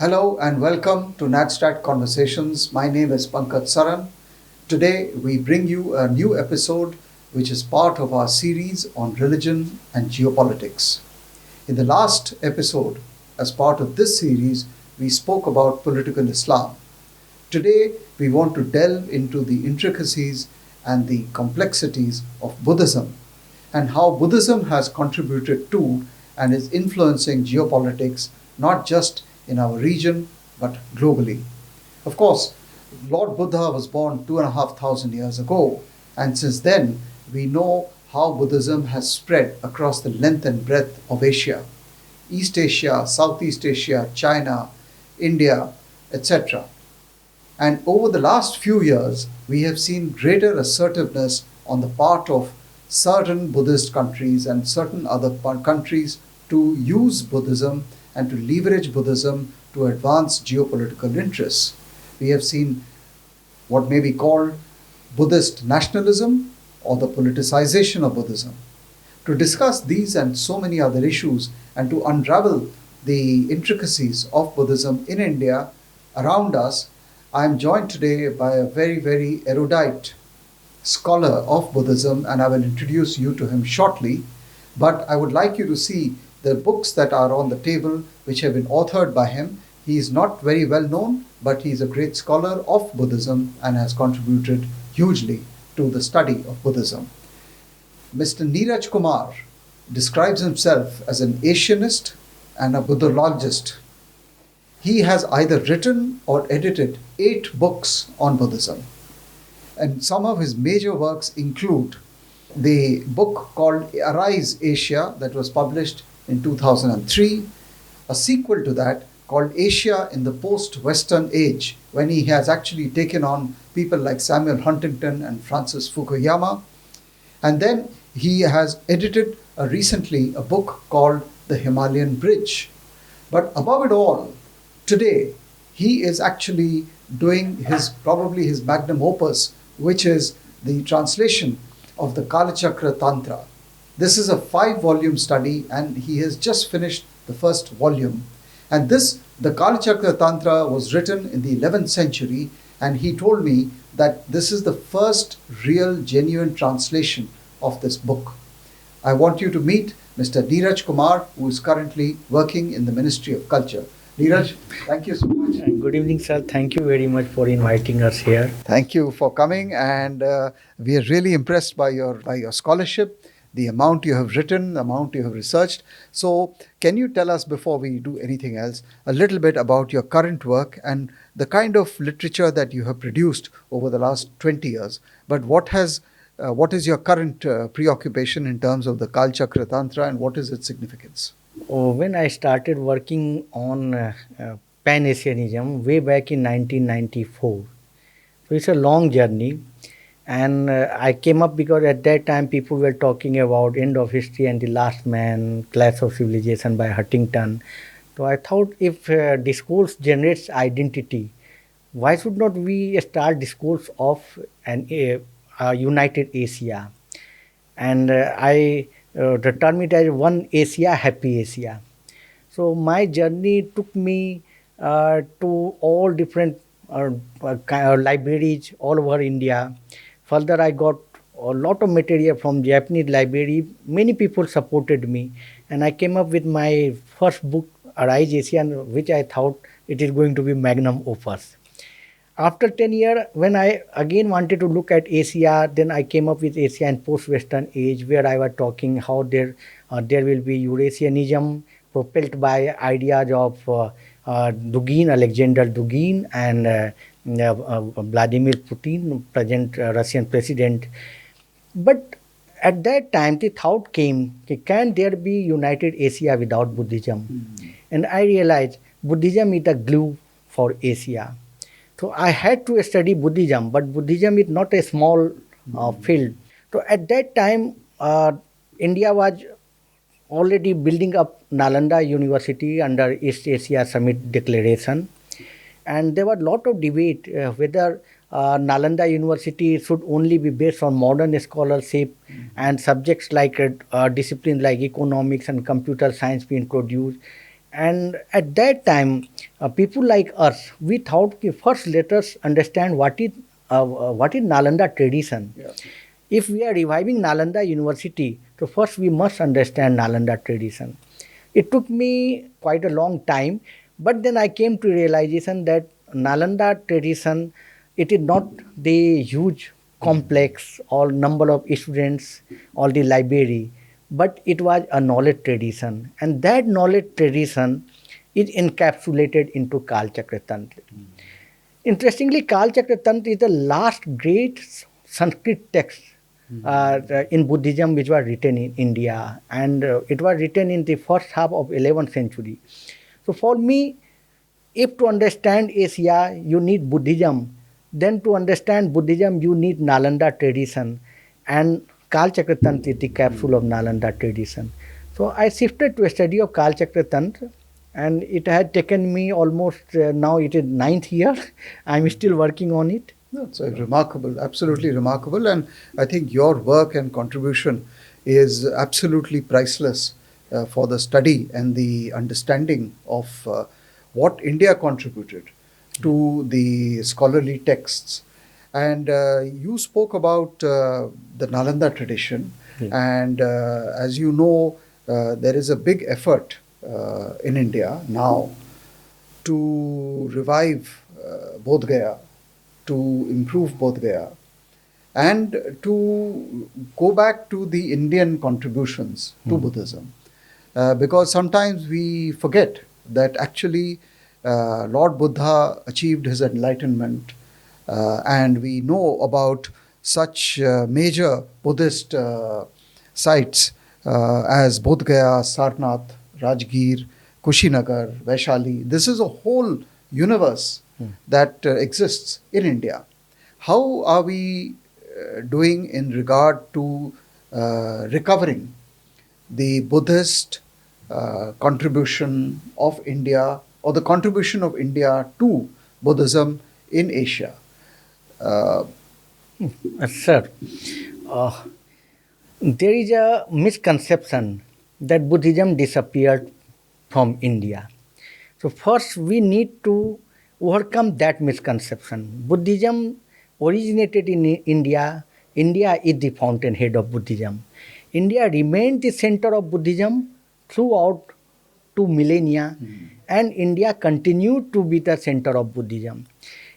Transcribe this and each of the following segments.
Hello and welcome to NatStrat Conversations. My name is Pankaj Saran. Today we bring you a new episode which is part of our series on religion and geopolitics. In the last episode, as part of this series, we spoke about political Islam. Today we want to delve into the intricacies and the complexities of Buddhism and how Buddhism has contributed to and is influencing geopolitics not just in our region but globally. Of course, Lord Buddha was born 2,500 years ago, and since then we know how Buddhism has spread across the length and breadth of Asia, East Asia, Southeast Asia, China, India, etc. And over the last few years, we have seen greater assertiveness on the part of certain Buddhist countries and certain other countries to use Buddhism and to leverage Buddhism to advance geopolitical interests. We have seen what may be called Buddhist nationalism or the politicization of Buddhism. To discuss these and so many other issues and to unravel the intricacies of Buddhism in India around us, I am joined today by a very, very erudite scholar of Buddhism, and I will introduce you to him shortly. But I would like you to see the books that are on the table which have been authored by him. He is not very well known, but he is a great scholar of Buddhism and has contributed hugely to the study of Buddhism. Mr. Niraj Kumar describes himself as an Asianist and a Buddhologist. He has either written or edited 8 books on Buddhism. And some of his major works include the book called Arise Asia that was published in 2003, a sequel to that called Asia in the Post-Western Age, when he has actually taken on people like Samuel Huntington and Francis Fukuyama. And then he has edited recently a book called The Himalayan Bridge. But above it all, today he is actually doing probably his magnum opus, which is the translation of the Kalchakra Tantra. This is a 5-volume study, and he has just finished the first volume. And the Kalchakra Tantra was written in the 11th century, and he told me that this is the first real, genuine translation of this book. I want you to meet Mr. Niraj Kumar, who is currently working in the Ministry of Culture. Niraj, thank you so much. And good evening, sir. Thank you very much for inviting us here. Thank you for coming, and we are really impressed by your scholarship, the amount you have written, the amount you have researched. So can you tell us, before we do anything else, a little bit about your current work and the kind of literature that you have produced over the last 20 years? But what is your current preoccupation in terms of the Kalchakra Tantra, and what is its significance? When I started working on Pan-Asianism way back in 1994, so it's a long journey. And I came up because at that time people were talking about end of history and the last man, clash of civilization by Huntington. So I thought, if discourse generates identity, why should not we start discourse of a united Asia? And I term it as one Asia, happy Asia. So my journey took me to all different libraries all over India. Further, I got a lot of material from Japanese library. Many people supported me, and I came up with my first book, Arise Asia, which I thought it is going to be magnum opus. After 10 years, when I again wanted to look at Asia, then I came up with Asia in Post-Western Age, where I was talking how there will be Eurasianism propelled by ideas of Dugin, Alexander Dugin, and Vladimir Putin, present Russian president. But at that time, the thought came, can there be united Asia without Buddhism? And I realized Buddhism is the glue for Asia. So I had to study Buddhism, but Buddhism is not a small field. So at that time, India was already building up Nalanda University under East Asia Summit Declaration. And there was a lot of debate whether Nalanda University should only be based on modern scholarship and subjects like disciplines like economics and computer science be introduced. And at that time, people like us, we thought, ki first let us understand what is Nalanda tradition. Yeah. If we are reviving Nalanda University, so first we must understand Nalanda tradition. It took me quite a long time, but then I came to realization that Nalanda tradition, it is not the huge complex or number of students or the library, but it was a knowledge tradition, and that knowledge tradition is encapsulated into Kalchakra Tantra. Interestingly, Kalchakra Tantra is the last great Sanskrit text in Buddhism which was written in India, and it was written in the first half of 11th century. So for me, if to understand Asia you need Buddhism, then to understand Buddhism you need Nalanda tradition, and Kalchakra Tantra is the capsule of Nalanda tradition. So I shifted to a study of Kalchakra Tantra, and it had taken me almost now it is ninth year. I'm still working on it. That's remarkable, absolutely remarkable. And I think your work and contribution is absolutely priceless for the study and the understanding of what India contributed to the scholarly texts. And you spoke about the Nalanda tradition. And as you know, there is a big effort in India now to revive Bodh Gaya, to improve Bodh Gaya, and to go back to the Indian contributions to Buddhism. Because sometimes we forget that actually Lord Buddha achieved his enlightenment, and we know about such major Buddhist sites as Bodh Gaya, Sarnath, Rajgir, Kushinagar, Vaishali. This is a whole universe that exists in India. How are we doing in regard to recovering the Buddhist contribution of India, or the contribution of India to Buddhism in Asia? Sir, uh, there is a misconception that Buddhism disappeared from India. So first we need to overcome that misconception. Buddhism originated in India. India is the fountainhead of Buddhism. India remained the center of Buddhism throughout 2 millennia, and India continued to be the center of Buddhism.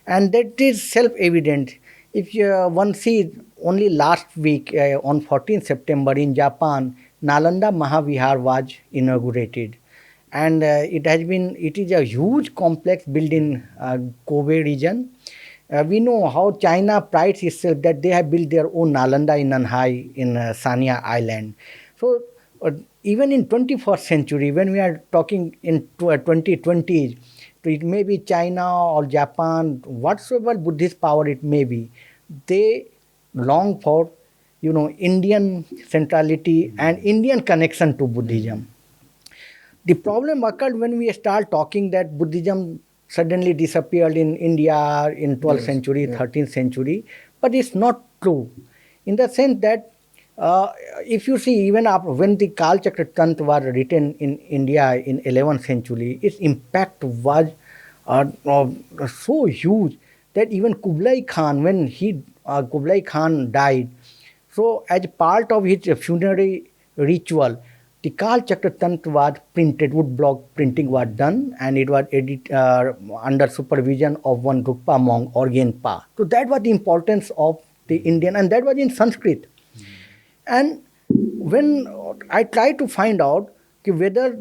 And that is self-evident. If one sees only last week on 14th September in Japan, Nalanda Mahavihar was inaugurated, and it is a huge complex built in Kobe region. We know how China prides itself that they have built their own Nalanda in Nanhai in Sanya Island. So uh, even in 21st century, when we are talking in 2020s, so it may be China or Japan, whatsoever Buddhist power it may be, they long for Indian centrality and Indian connection to Buddhism. The problem occurred when we start talking that Buddhism suddenly disappeared in India in 12th century, 13th century, but it's not true. In the sense that if you see even after, when the Kalchakra Tantra was written in India in 11th century, its impact was so huge that even Kublai Khan, when Kublai Khan died, so as part of his funerary ritual, the Kalchakra Tantra was printed, woodblock printing was done, and it was edited under supervision of one Drukpa monk, Orgenpa. So that was the importance of the Indian, and that was in Sanskrit. And when I try to find out whether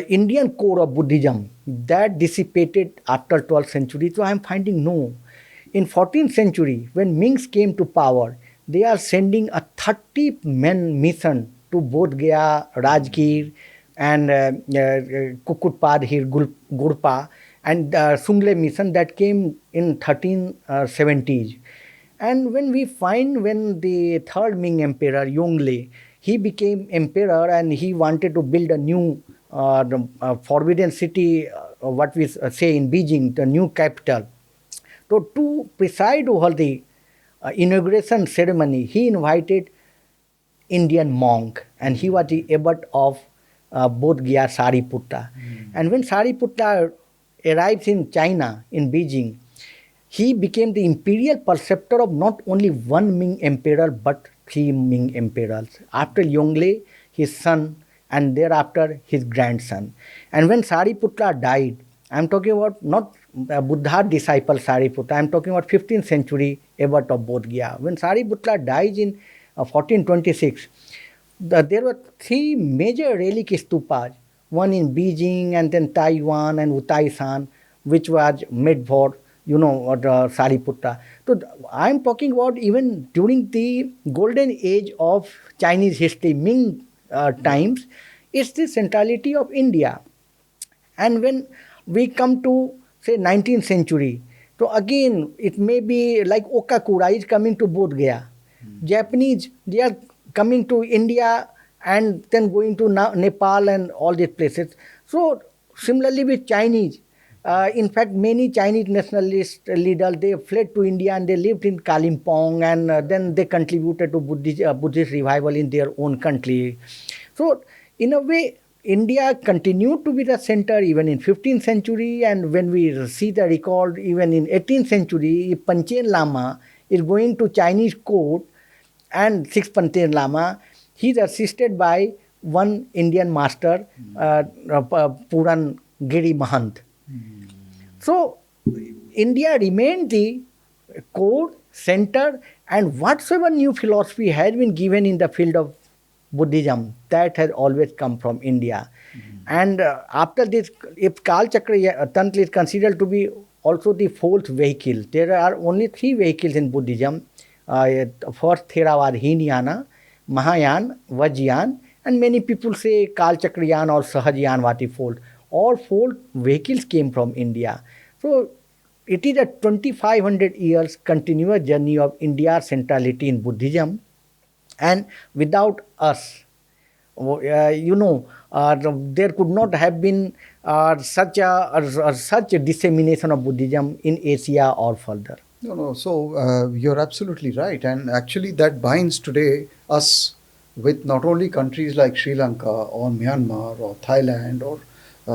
Indian core of Buddhism that dissipated after 12th century, so I am finding no. In 14th century, when Mings came to power, they are sending a 30-man mission to Bodh Gaya, Rajgir, and Kukutpadhir, Gurpa, and Sungle mission that came in 1370s. And when we find when the third Ming emperor, Yongle, he became emperor and he wanted to build a new forbidden city, what we say in Beijing, the new capital. So to preside over the inauguration ceremony, he invited Indian monk, and he was the abbot of Bodh Gaya, Sariputta. And when Sariputta arrives in China, in Beijing, he became the imperial preceptor of not only one Ming emperor but three Ming emperors. After Yongle, his son, and thereafter his grandson. And when Sariputta died, I'm talking about not Buddha disciple Sariputta, I'm talking about 15th century abbot of Bodh Gaya. When Sariputta died in 1426, there were three major relic stupas, one in Beijing and then Taiwan and Utaisan, which was made for, the Sariputta. So I'm talking about even during the golden age of Chinese history, Ming times, it's the centrality of India. And when we come to, say, 19th century, so again, it may be like Okakura is coming to Bodh Gaya. Japanese, they are coming to India and then going to Nepal and all these places. So similarly with Chinese, in fact, many Chinese nationalist leaders, they fled to India and they lived in Kalimpong, and then they contributed to Buddhist revival in their own country. So in a way, India continued to be the center even in 15th century, and when we see the record even in 18th century, Panchen Lama is going to Chinese court, and sixth Panchen Lama, he is assisted by one Indian master, Puran Giri Mahant. So India remained the core, center, and whatsoever new philosophy has been given in the field of Buddhism, that has always come from India. And after this, if Kalchakra Tantra is considered to be also the fourth vehicle, there are only three vehicles in Buddhism. First Theravada Hinayana, Mahayana, Vajrayana, and many people say Kalchakrayana or Sahajayana what he fold. All four vehicles came from India. So it is a 2500 years continuous journey of India's centrality in Buddhism. And without us, there could not have been such a dissemination of Buddhism in Asia or further. No, no. So you're absolutely right, and actually that binds today us with not only countries like Sri Lanka or Myanmar or Thailand or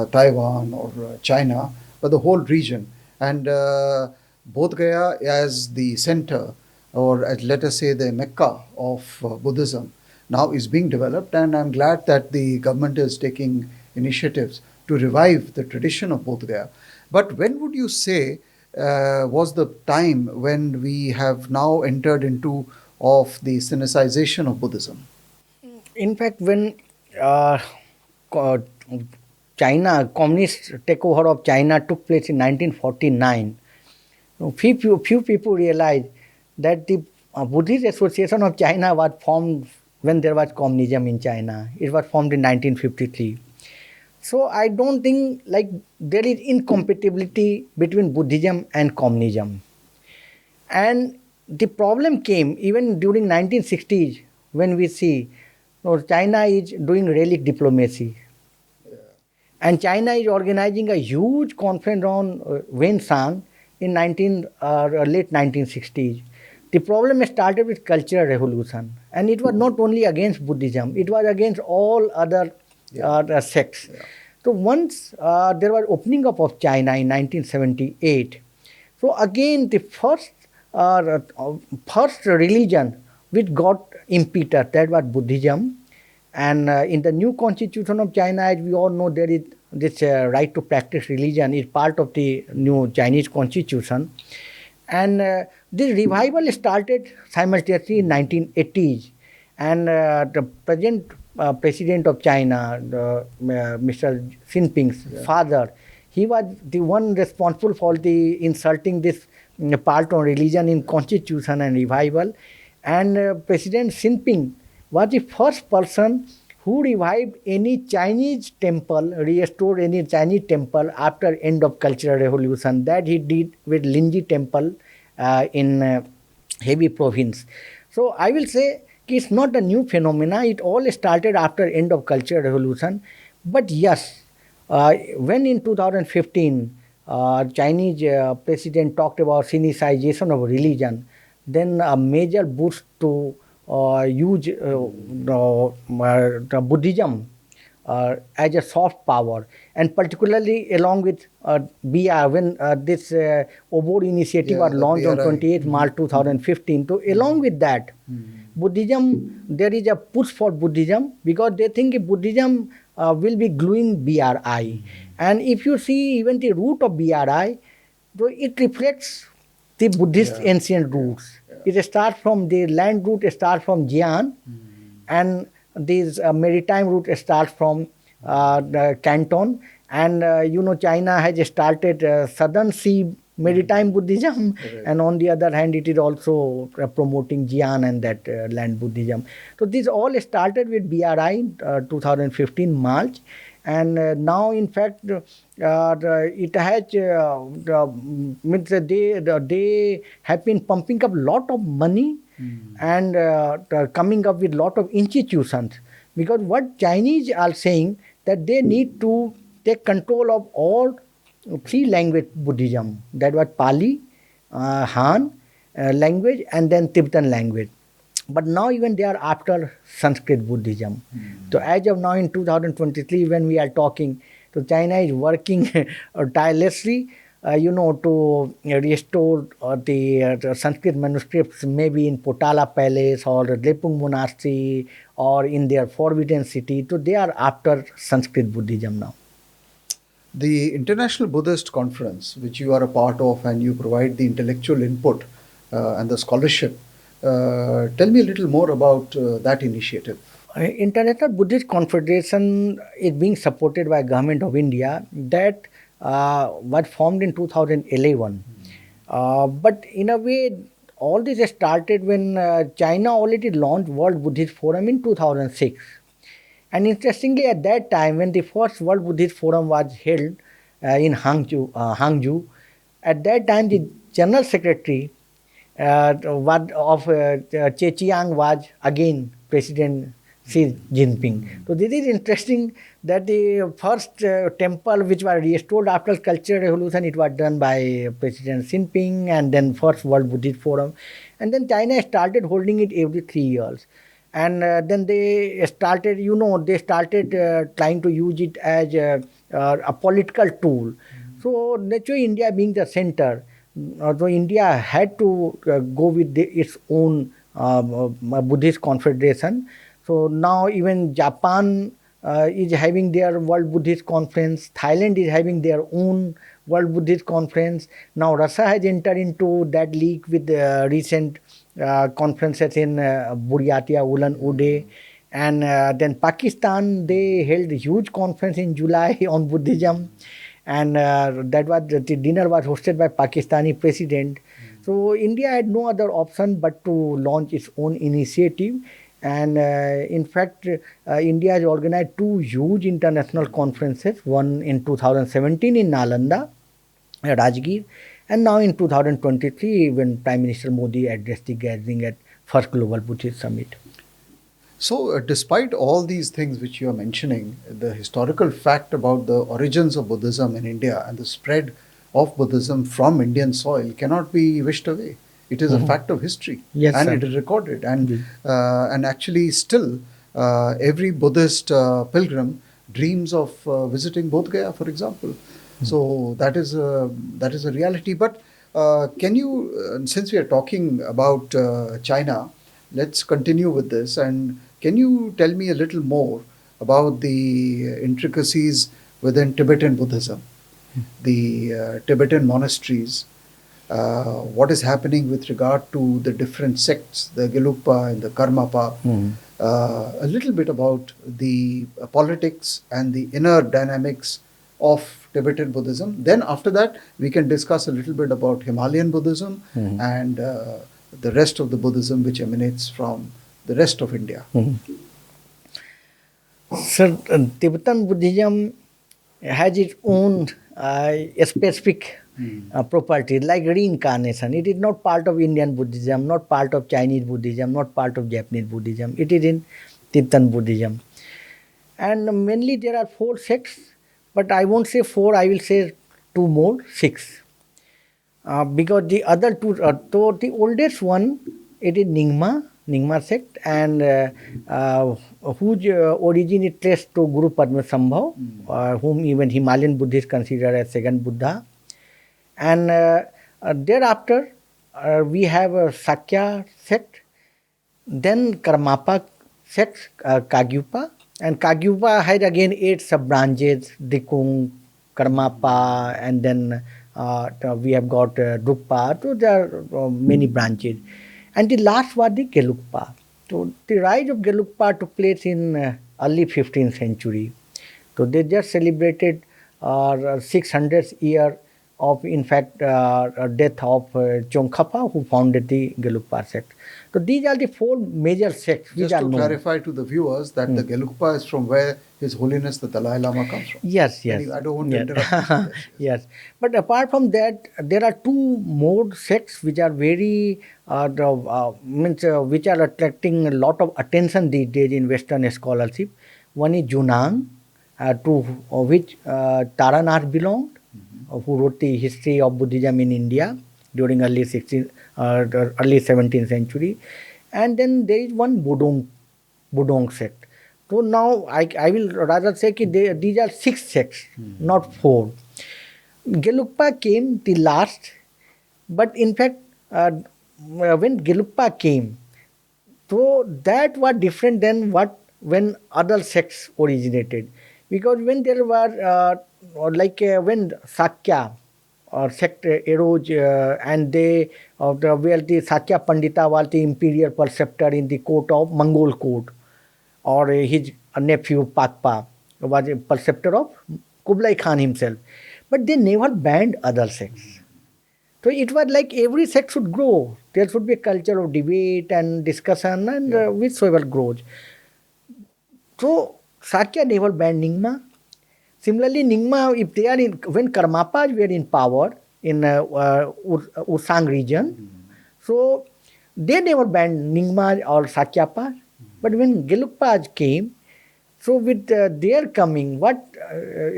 Taiwan or China, but the whole region. And Bodh Gaya as the center, or as let us say the Mecca of Buddhism, now is being developed, and I'm glad that the government is taking initiatives to revive the tradition of Bodh Gaya. But when would you say was the time when we have now entered into of the Sinicization of Buddhism? In fact, when co- China, communist takeover of China took place in 1949, few people realized that the Buddhist Association of China was formed when there was communism in China. It was formed in 1953. So I don't think like there is incompatibility between Buddhism and communism. And the problem came even during 1960s when we see China is doing relic diplomacy. And China is organizing a huge conference on Wenshan in late 1960s. The problem started with cultural revolution, and it was not only against Buddhism; it was against all other sects. Yeah. So once there was opening up of China in 1978. So again, the first religion which got impetus, that was Buddhism. And in the new constitution of China, as we all know, there is this right to practice religion is part of the new Chinese constitution. And this revival started simultaneously in 1980s. And the present president of China, Mr. Jinping's father, he was the one responsible for the inserting this part on religion in constitution and revival. And President Jinping was the first person who revived any Chinese temple, restored any Chinese temple after end of Cultural Revolution. That he did with Linji Temple in Hebei province. So I will say it's not a new phenomena. It all started after end of Cultural Revolution. But yes, when in 2015 Chinese president talked about Sinicization of religion, then a major boost to use the Buddhism as a soft power, and particularly along with BR when this Obor initiative Yeah, was the launched on BRI. 28th March 2015. So along with that, Buddhism, there is a push for Buddhism because they think Buddhism will be gluing BRI. And if you see even the root of BRI, so it reflects the Buddhist Yeah, ancient yeah, roots. yeah. It starts from the land root, starts from Jian, and this maritime route starts from the Canton, and China has started southern sea maritime Buddhism, Right. and on the other hand it is also promoting Jian and that land Buddhism. So this all started with BRI 2015 March, and now in fact it has means they have been pumping up lot of money and coming up with lot of institutions, because what Chinese are saying that they need to take control of all three language Buddhism, that was Pali, Han language, and then Tibetan language. But now even they are after Sanskrit Buddhism. So as of now in 2023 when we are talking, so China is working tirelessly to restore the Sanskrit manuscripts maybe in Potala Palace or Lepung Monastery or in their Forbidden City. So they are after Sanskrit Buddhism now. The International Buddhist Conference, which you are a part of and you provide the intellectual input and the scholarship, tell me a little more about that initiative. International Buddhist Confederation is being supported by Government of India, that was formed in 2011. But in a way, all this started when China already launched World Buddhist Forum in 2006. And interestingly, at that time, when the first World Buddhist Forum was held in Hangzhou, at that time the General Secretary of Chechiang was again President Xi Jinping. So this is interesting that the first temple which was restored after Cultural Revolution, it was done by President Xi Jinping, and then first World Buddhist Forum. And then China started holding it every 3 years. And then they started, trying to use it as a political tool. So naturally India being the center, although India had to go with its own Buddhist confederation. So now even Japan is having their World Buddhist Conference. Thailand is having their own World Buddhist Conference. Now Russia has entered into that league with recent conferences in Buryatia, Ulan Ude. And then Pakistan, they held a huge conference in July on Buddhism, and that was the dinner was hosted by Pakistani president. So India had no other option but to launch its own initiative, and in fact India has organized two huge international conferences, one in 2017 in Nalanda, Rajgir, and now in 2023 when Prime Minister Modi addressed the gathering at First Global Buddhist Summit. So, despite all these things which you are mentioning, the historical fact about the origins of Buddhism in India and the spread of Buddhism from Indian soil cannot be wished away. It is a fact of history, Yes, and sir. it is recorded. And Indeed. actually, still, every Buddhist pilgrim dreams of visiting Bodh Gaya, for example. So that is a reality. But can you, since we are talking about China, let's continue with this. And can you tell me a little more about the intricacies within Tibetan Buddhism, the Tibetan monasteries, what is happening with regard to the different sects, the Gelugpa and the Karmapa, a little bit about the politics and the inner dynamics of Tibetan Buddhism. Then after that, we can discuss a little bit about Himalayan Buddhism and the rest of the Buddhism which emanates from the rest of India. Sir, Tibetan Buddhism has its own specific properties like reincarnation. It is not part of Indian Buddhism, not part of Chinese Buddhism, not part of Japanese Buddhism. It is in Tibetan Buddhism. And mainly there are four sects, but I won't say four, I will say two more, six. Because the other two, so the oldest one, it is Nyingma, Nyingma sect, and whose origin is traced to Guru Padmasambhav, whom even Himalayan Buddhists consider as second Buddha. And thereafter, we have a Sakya sect, then Karmapa sect, Kagyupa, and Kagyupa had again 8 sub branches: Dikung, Karmapa, and then we have got Drukpa. So there are many branches. And the last was the Gelugpa. So the rise of Gelugpa took place in early 15th century. So they just celebrated 600th year of, in fact, death of Tsongkhapa, who founded the Gelugpa sect. So these are the 4 major sects which Just are to known. clarify to the viewers that the Gelugpa is from where His Holiness the Dalai Lama comes from. Yes, yes. Anyway, I don't want to Yes. interrupt. Yes. Yes. But apart from that, there are 2 more sects which are very, which are attracting a lot of attention these days in Western scholarship. One is Junang, to which Taranach belonged, who wrote the history of Buddhism in India during early 17th century. And then there is one Budong sect. So now I will rather say that these are 6 sects, not 4. Gelugpa came the last, but in fact, when Gelugpa came, so that was different than when other sects originated. Because when there were, when Sakya or sect arose, and they, where the Sakya Pandita was the imperial preceptor in the court of Mongol court, or his nephew Pakpa was a preceptor of Kublai Khan himself. But they never banned other sects. So it was like every sect should grow. There should be a culture of debate and discussion, and whichsoever grows. So Sakya never banned Nyingma. Similarly, Nyingma, if they are in, when Karmapas were in power in Usang region, so they never banned Nyingma or Sakyapa. But when Gelugpas came, so with their coming, what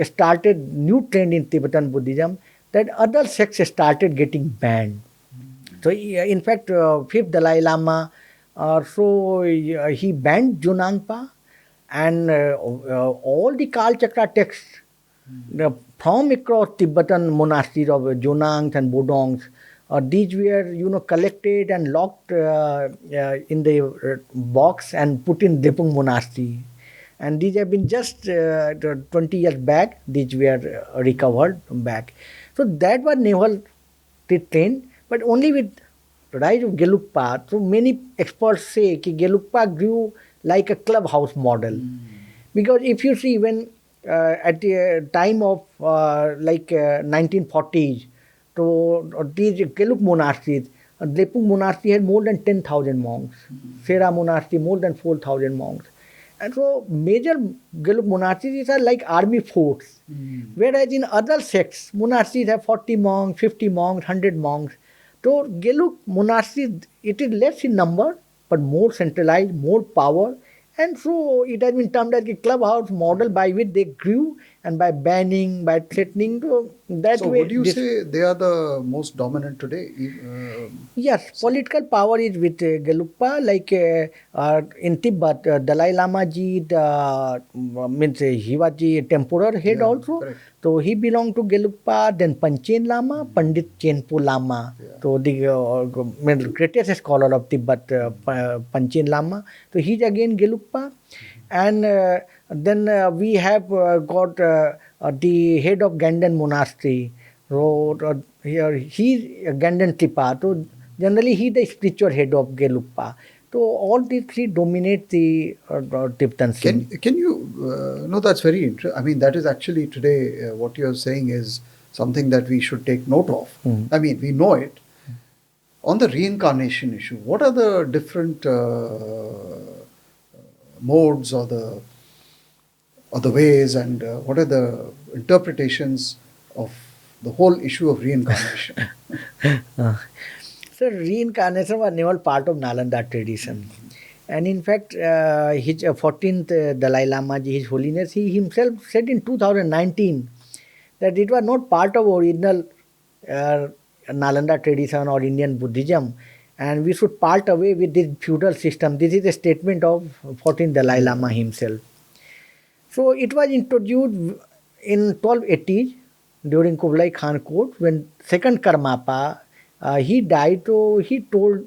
started new trend in Tibetan Buddhism, that other sects started getting banned. So in fact, 5th Dalai Lama, he banned Junangpa, and all the Kalchakra texts from across Tibetan monasteries of Junangs and Bodongs, these were collected and locked in the box and put in Drepung monastery. And these have been just 20 years back, these were recovered back. So that was never the trend, but only with the rise of Gelugpa. So many experts say that Gelugpa grew like a clubhouse model. Because if you see, when at the time of 1940s, so these Gelug monasteries, Drepung monastery had more than 10,000 monks, Sera monastery more than 4,000 monks. And so major Gelug monasteries are like army forts, whereas in other sects, monasteries have 40 monks, 50 monks, 100 monks. So Gelug monasteries, it is less in number, but more centralized, more power. And so it has been termed as a clubhouse model by which they grew, and by banning, by threatening. So would you say they are the most dominant today? Yes, political power is with Gelugpa. Like in Tibet, Dalai Lama ji, he was the temporal head also. Correct. So he belonged to Gelugpa. Then Panchen Lama, Pandit Chenpo Lama. So the greatest scholar of Tibet, Panchen Lama. So he's again Gelugpa. And then we have got the head of Ganden Monastery. So here he's Ganden Tripa. So generally he is the spiritual head of Gelugpa. So all these 3 dominate the Tibetan scene. Can you, no, that's very interesting. I mean, that is actually today, what you're saying is something that we should take note of. I mean, we know it. On the reincarnation issue, what are the different modes or the ways, and what are the interpretations of the whole issue of reincarnation? So reincarnation was never part of Nalanda tradition. And in fact, his 14th Dalai Lama, His Holiness, he himself said in 2019 that it was not part of original Nalanda tradition or Indian Buddhism. and we should part away with this feudal system. This is a statement of 14th Dalai Lama himself. So it was introduced in 1280 during Kublai Khan court when second Karmapa he died. So he told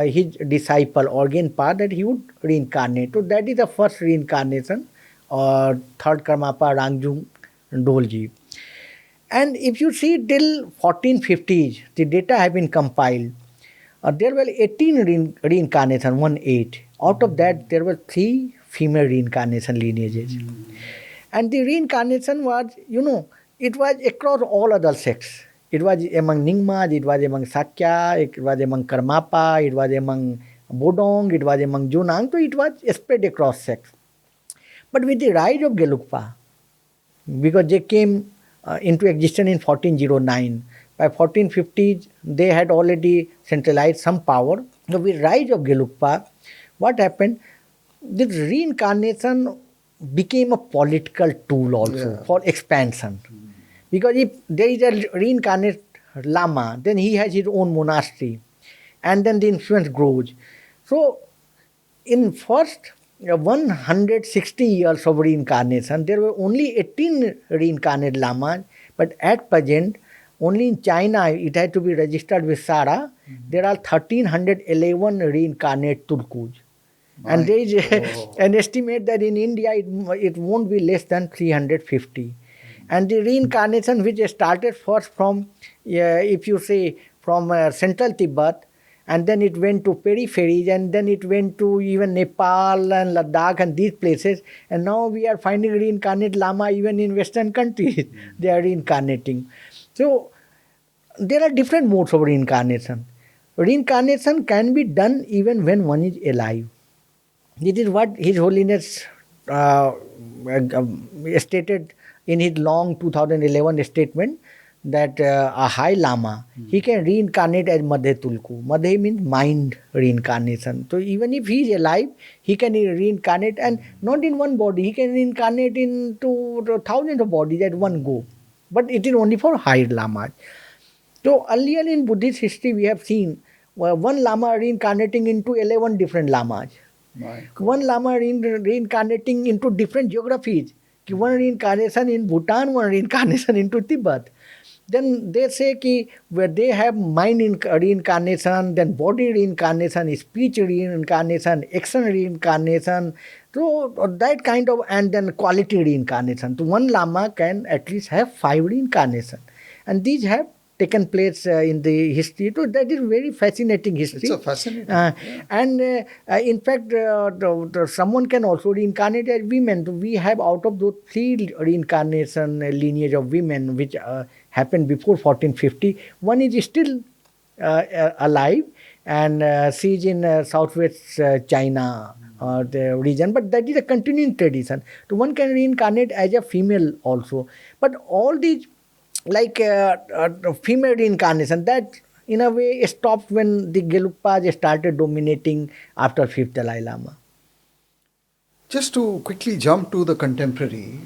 his disciple Orgenpa that he would reincarnate. So that is the first reincarnation, or third Karmapa Rangjung Dolji. And if you see till 1450s, the data have been compiled. There were 18 reincarnation, 1-8. Out of that, there were 3 female reincarnation lineages. And the reincarnation was, it was across all other sects. It was among Nyingmas, it was among Sakya, it was among Karmapa, it was among Bodong, it was among Junang. So it was spread across sects. But with the rise of Gelugpa, because they came into existence in 1409, by 1450s, they had already centralized some power. So with rise of Gelugpa, what happened? This reincarnation became a political tool also for expansion. Because if there is a reincarnate Lama, then he has his own monastery, and then the influence grows. So in first 160 years of reincarnation, there were only 18 reincarnate Lamas, but at present, only in China, it had to be registered with Sara. There are 1311 reincarnate Tulkus. And there is an estimate that in India, it won't be less than 350. And the reincarnation which started first from, if you say, from central Tibet, and then it went to peripheries, and then it went to even Nepal and Ladakh and these places. And now we are finding reincarnate Lama even in Western countries. They are reincarnating. So there are different modes of reincarnation. Reincarnation can be done even when one is alive. This is what His Holiness stated in his long 2011 statement, that a high Lama, he can reincarnate as Madhe Tulku. Madhe means mind reincarnation. So even if he is alive, he can reincarnate, and not in one body, he can reincarnate into thousands of bodies at one go. But it is only for high Lamas. So earlier in Buddhist history, we have seen one Lama reincarnating into 11 different Lamas. One Lama reincarnating into different geographies. One reincarnation in Bhutan, one reincarnation into Tibet. Then they say where they have mind reincarnation, then body reincarnation, speech reincarnation, action reincarnation. So that kind of, and then quality reincarnation. So one Lama can at least have 5 reincarnations. And these have taken place in the history. So that is very fascinating history. It's a fascinating. And in fact, someone can also reincarnate as women. So we have out of those 3 reincarnation lineage of women which happened before 1450, one is still alive, and she is in southwest China the region, but that is a continuing tradition. So one can reincarnate as a female also. But all these, like female reincarnation, that in a way stopped when the Gelugpas started dominating after 5th Dalai Lama. Just to quickly jump to the contemporary,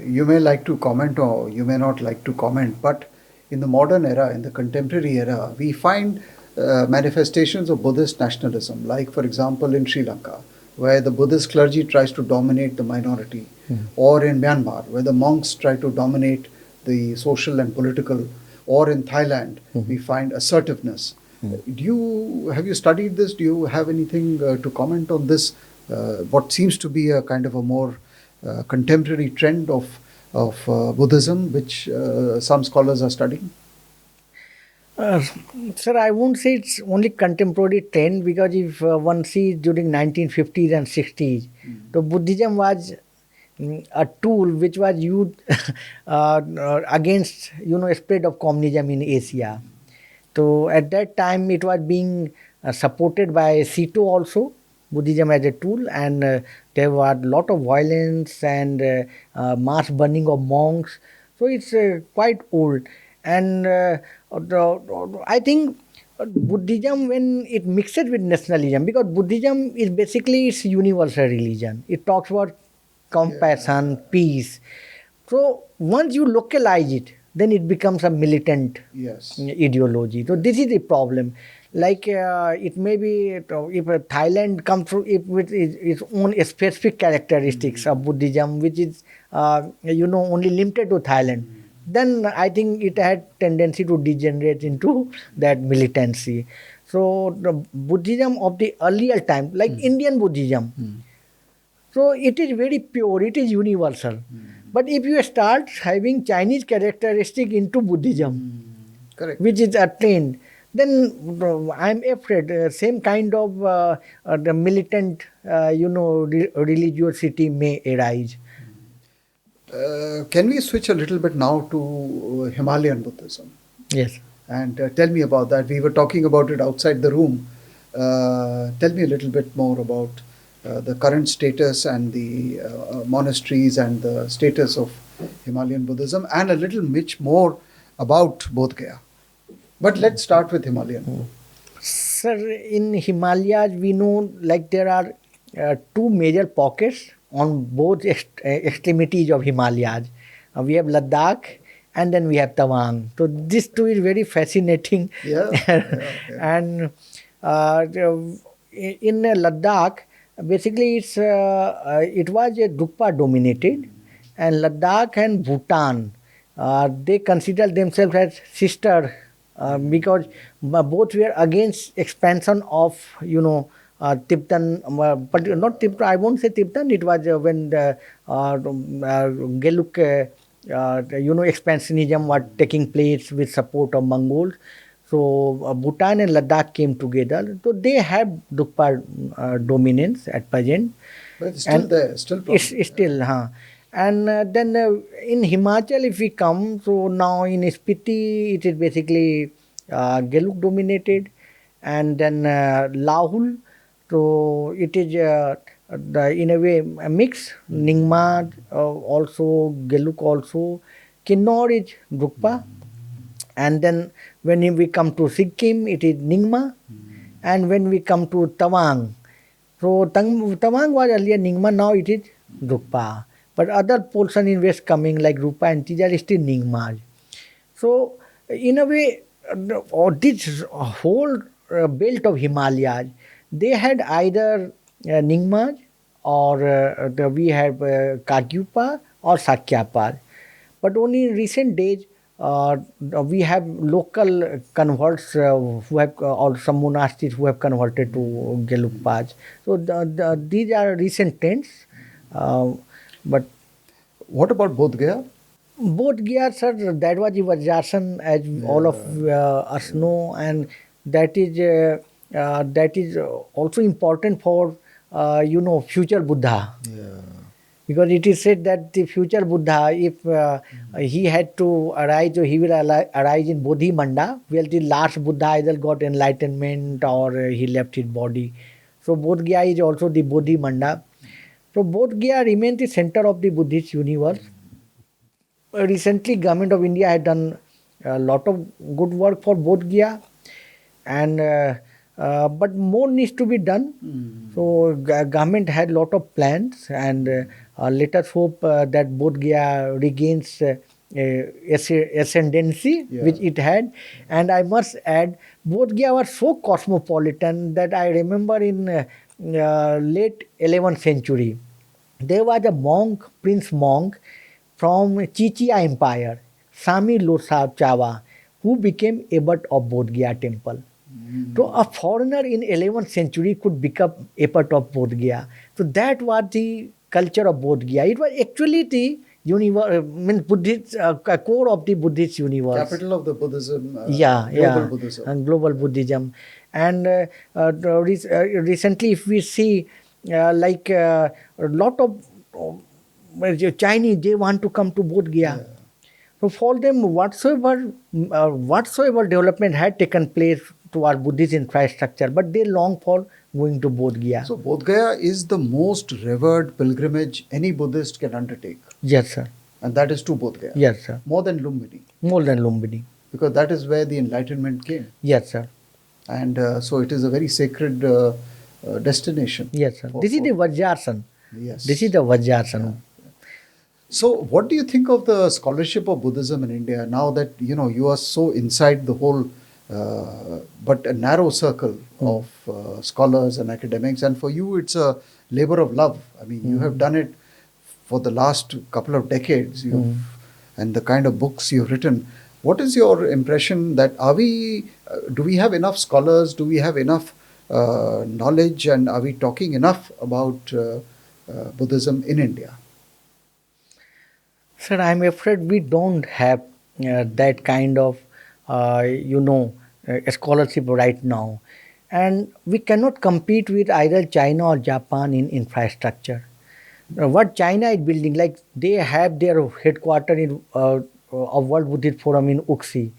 you may like to comment or you may not like to comment, but in the modern era, in the contemporary era, we find manifestations of Buddhist nationalism, like for example in Sri Lanka, where the Buddhist clergy tries to dominate the minority, or in Myanmar, where the monks try to dominate the social and political, or in Thailand, we find assertiveness. Have you studied this? Do you have anything to comment on this? What seems to be a kind of a more contemporary trend of Buddhism, which some scholars are studying? Sir, I won't say it's only contemporary trend, because if one sees during 1950s and 60s, the Buddhism was a tool which was used against spread of communism in Asia. So at that time it was being supported by Sito also, Buddhism as a tool, and there was a lot of violence and mass burning of monks. So it's quite old. And I think Buddhism, when it mixes with nationalism, because Buddhism is basically its universal religion. It talks about compassion, peace. So once you localize it, then it becomes a militant ideology. So this is the problem. Like it may be if Thailand comes through it with its own specific characteristics of Buddhism, which is only limited to Thailand. Then I think it had tendency to degenerate into that militancy. So the Buddhism of the earlier time, like Indian Buddhism, so it is very pure, it is universal. But if you start having Chinese characteristic into Buddhism, Correct. which is attained, then I'm afraid same kind of the militant, religiosity may arise. Can we switch a little bit now to Himalayan Buddhism? Yes. And tell me about that. We were talking about it outside the room. Tell me a little bit more about the current status and the monasteries and the status of Himalayan Buddhism, and a little much more about Bodh Gaya. But let's start with Himalayan. Sir, in Himalayas, we know like there are two major pockets on both extremities of Himalayas. We have Ladakh and then we have Tawang. So this too is very fascinating. Yeah. And in Ladakh, basically it was a Drukpa dominated, and Ladakh and Bhutan, they consider themselves as sister because both were against expansion of Tibetan, but not Tibetan. I won't say Tibetan. It was when the Geluk, expansionism was taking place with support of Mongols. So Bhutan and Ladakh came together. So they have Drukpa dominance at present. But it's still there, still It's still, huh? And then in Himachal, if we come, so now in Spiti, it is basically Geluk dominated, and then Lahul, so it is in a way a mix. Ningma also, Geluk also, Kinnor is Drukpa, and then when we come to Sikkim, it is Ningma, and when we come to Tawang, so Tawang was earlier Ningma, now it is Drukpa. But other portion in west coming like Rupa and Tija is still Ningma. So in a way, this whole belt of Himalayas, they had either Ningma or we have Kagyupa or Sakyapa. But only in recent days, we have local converts who have, or some monasteries who have converted to Gelugpas. So these are recent trends. But what about Bodh Gaya? Bodh Gaya, sir, that was the Vajrasan, as all of us know, and that is also important for future Buddha. Yeah. Because it is said that the future Buddha, if he had to arise, or he will arise in Bodhi Manda, where the last Buddha either got enlightenment or he left his body. So Bodh Gaya is also the Bodhi Manda. So Bodh Gaya remains the center of the Buddhist universe. Recently, Government of India had done a lot of good work for Bodh Gaya, and but more needs to be done. So government had a lot of plans, and let us hope that Bodh Gaya regains ascendancy, which it had. And I must add, Bodh Gaya was so cosmopolitan that I remember in late 11th century, there was a monk, prince monk from Chichia Empire, Sami Losa Chava, who became abbot of Bodh Gaya temple. So a foreigner in 11th century could become abbot of Bodh Gaya. So that was the culture of Bodh Gaya. It was actually the Buddhist core of the Buddhist universe. Capital of the Buddhism. Global Buddhism. And global Buddhism. And recently, if we see like a lot of Chinese, they want to come to Bodh Gaya. Yeah. So for them, whatsoever development had taken place to our Buddhist infrastructure, but they long for going to Bodh Gaya. So Bodh Gaya is the most revered pilgrimage any Buddhist can undertake. Yes, sir. And that is to Bodh Gaya. Yes, sir. More than Lumbini. More than Lumbini. Because that is where the enlightenment came. Yes, sir. And so it is a very sacred destination. Yes, sir. This is the Vajrasan. Yes. This is the Vajrasan. So what do you think of the scholarship of Buddhism in India now that you are so inside the whole but a narrow circle of scholars and academics. And for you, it's a labor of love. I mean, you have done it for the last couple of decades. And the kind of books you've written. What is your impression that do we have enough scholars? Do we have enough knowledge? And are we talking enough about Buddhism in India? Sir, I'm afraid we don't have that kind of, scholarship right now. And we cannot compete with either China or Japan in infrastructure. What China is building, like they have their headquarters in of World Buddhist Forum in Uxie.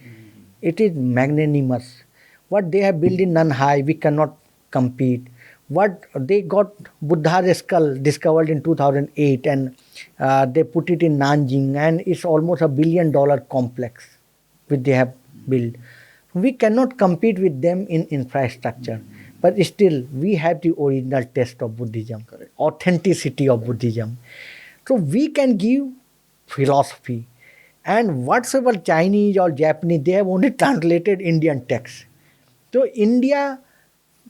It is magnanimous. What they have built in Nanhai, we cannot compete. What they got Buddha's skull discovered in 2008 and they put it in Nanjing and it's almost $1 billion complex which they have built. We cannot compete with them in infrastructure. But still, we have the original test of Buddhism, Correct. authenticity of Buddhism. So we can give philosophy. And whatsoever Chinese or Japanese, they have only translated Indian texts. So India,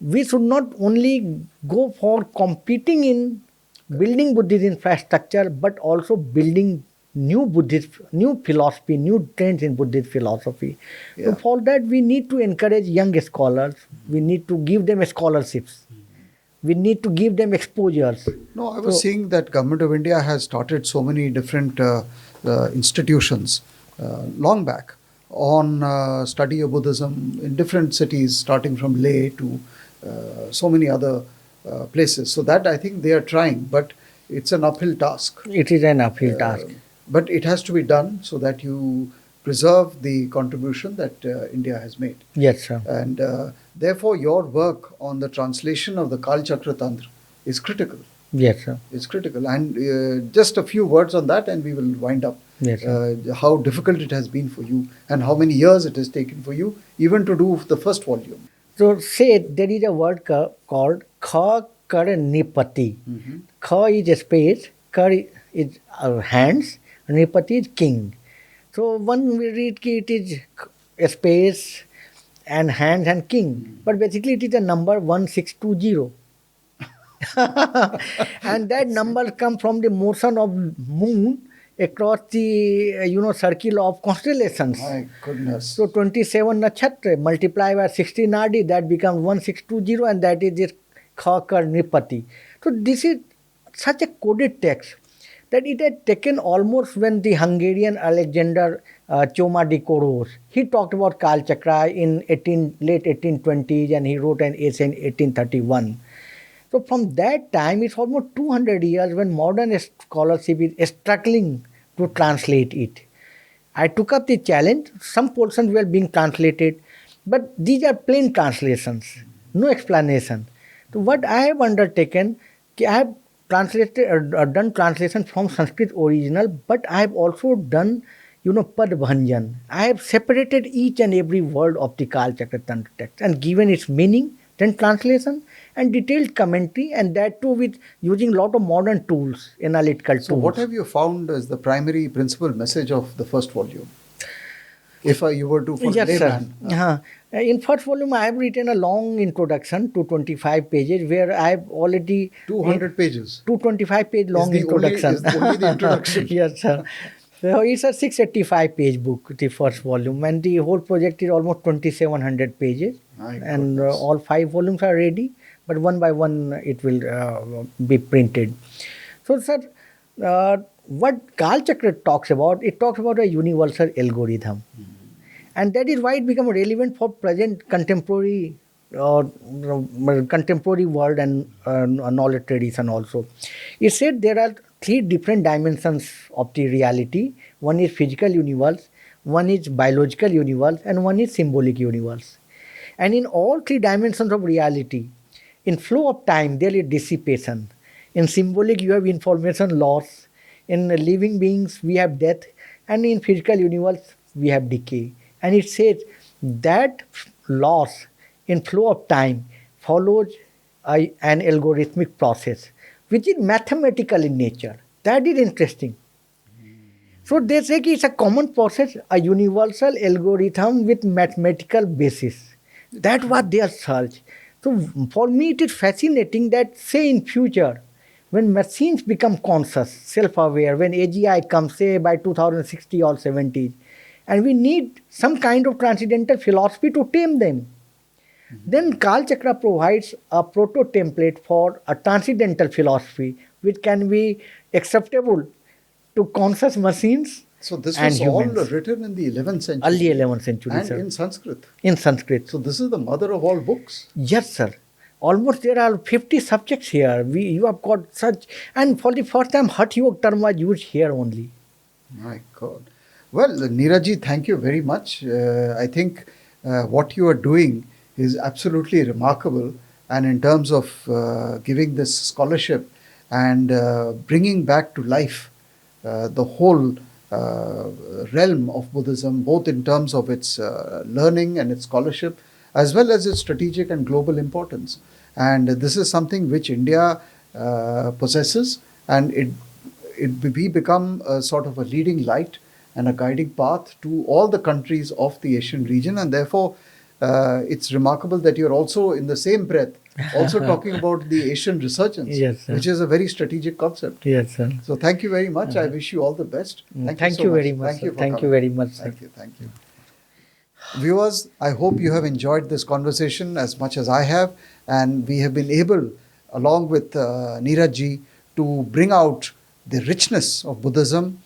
we should not only go for competing in building Buddhist infrastructure, but also building new philosophy, new trends in Buddhist philosophy. So Yeah. for that, we need to encourage young scholars. We need to give them scholarships. We need to give them exposures. No, I was seeing that Government of India has started so many different institutions long back on study of Buddhism in different cities, starting from Leh to so many other places. So that I think they are trying, but it's an uphill task. It is an uphill task. But it has to be done so that you preserve the contribution that India has made. Yes, sir. And therefore, your work on the translation of the Kalchakra Tantra is critical. Yes, sir. It's critical. And just a few words on that, and we will wind up. Yes, sir. How difficult it has been for you, and how many years it has taken for you, even to do the first volume. So say there is a word called Kha Kar Nipati. Kha is a space, Kar is hands, Nipati is king. So one we read ki it is a space and hands and king. But basically it is a number 1620. And that number comes from the motion of moon across the circle of constellations. My goodness. So 27 nakshatra multiplied by 16 RD, that becomes 1620, and that is this Khakar Nipati. So this is such a coded text that it had taken almost when the Hungarian Alexander Choma de Koros, he talked about Kalchakra in late 1820s and he wrote an essay in 1831. So from that time, it's almost 200 years when modern scholarship is struggling to translate it. I took up the challenge. Some portions were being translated, but these are plain translations, no explanation. So what I have undertaken, I have translated, done translation from Sanskrit original, but I have also done, Padbhanjan. I have separated each and every word of the Kalchakra Tantra text and given its meaning, then translation, and detailed commentary, and that too with using a lot of modern tools, analytical tools. So what have you found as the primary principal message of the first volume? If you were to, for Yes, sir. layman. In first volume, I have written a long introduction to 25 pages where I have already 200 pages. 225-page long introduction. Is only the introduction. Yes, sir. So it's a 685-page book, the first volume, and the whole project is almost 2,700 pages. My And goodness. all 5 volumes are ready, but one by one it will be printed. So, sir, what Kalchakra talks about, it talks about a universal algorithm. And that is why it becomes relevant for present contemporary contemporary world and knowledge tradition also. It said there are 3 different dimensions of the reality. One is physical universe, one is biological universe, and one is symbolic universe. And in all 3 dimensions of reality, in flow of time, there is dissipation. In symbolic, you have information loss. In living beings, we have death. And in physical universe, we have decay. And it says that loss in flow of time follows an algorithmic process, which is mathematical in nature. That is interesting. So they say कि it's a common process, a universal algorithm with mathematical basis. That was their search. So for me it is fascinating that say in future when machines become conscious, self-aware, when AGI comes say by 2060 or 70, and we need some kind of transcendental philosophy to tame them. Then Kalchakra provides a proto template for a transcendental philosophy which can be acceptable to conscious machines So this and was all humans. written in the 11th century. Early 11th century, and sir. in Sanskrit. In Sanskrit. So this is the mother of all books. Yes, sir. Almost there are 50 subjects here. You have got such, and for the first time, Hatha Yoga term was used here only. My God. Well, Neeraj, thank you very much. I think what you are doing is absolutely remarkable. And in terms of giving this scholarship and bringing back to life the whole realm of Buddhism, both in terms of its learning and its scholarship, as well as its strategic and global importance. And this is something which India possesses, and we become a sort of a leading light and a guiding path to all the countries of the Asian region. And therefore, it's remarkable that you're also in the same breath also talking about the Asian resurgence, Yes, sir. which is a very strategic concept. Yes, sir. So thank you very much. I wish you all the best. Thank so you much. very much. Thank you Sir. for Thank you coming. very much, sir. Thank you. Thank you. Viewers, I hope you have enjoyed this conversation as much as I have, and we have been able, along with Neeraj, to bring out the richness of Buddhism,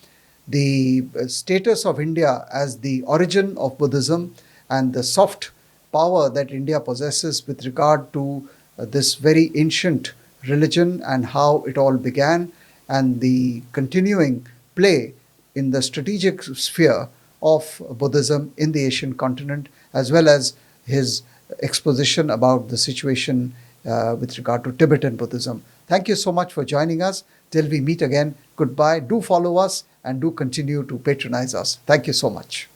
the status of India as the origin of Buddhism, and the soft power that India possesses with regard to this very ancient religion and how it all began, and the continuing play in the strategic sphere of Buddhism in the Asian continent, as well as his exposition about the situation with regard to Tibetan Buddhism. Thank you so much for joining us. Till we meet again, goodbye. Do follow us and do continue to patronize us. Thank you so much.